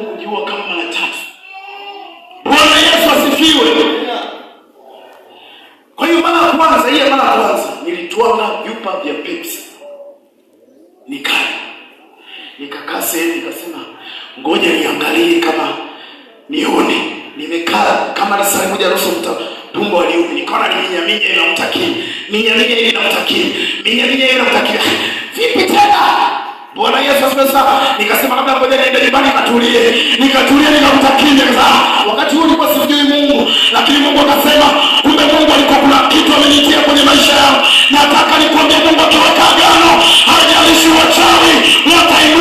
Mungu kujiua kama mara 3. Bwana Yesu asifiwe. Kwa hiyo mara ya kwanza nilitwanga vyupa vya Pepsi. Nikakaa sehemu nikasema ngoja niangalie kama nione. Nimekaa kama risali moja nusu tumbo aliumi. Nikaona minya inamtakia. Vipi tena? Bwana Yesu asifiwe. Nikasema kabla ngoja niende nyumbani nikatulie nikamtakia. Wakati huo nilikuwa sijui Mungu, lakini Mungu akasema kumbe Mungu alikuwa kuna kitu amenitia kwenye maisha yangu. Nataka nikwambie Mungu akiweka agano, hajalishi wachawi, wataimu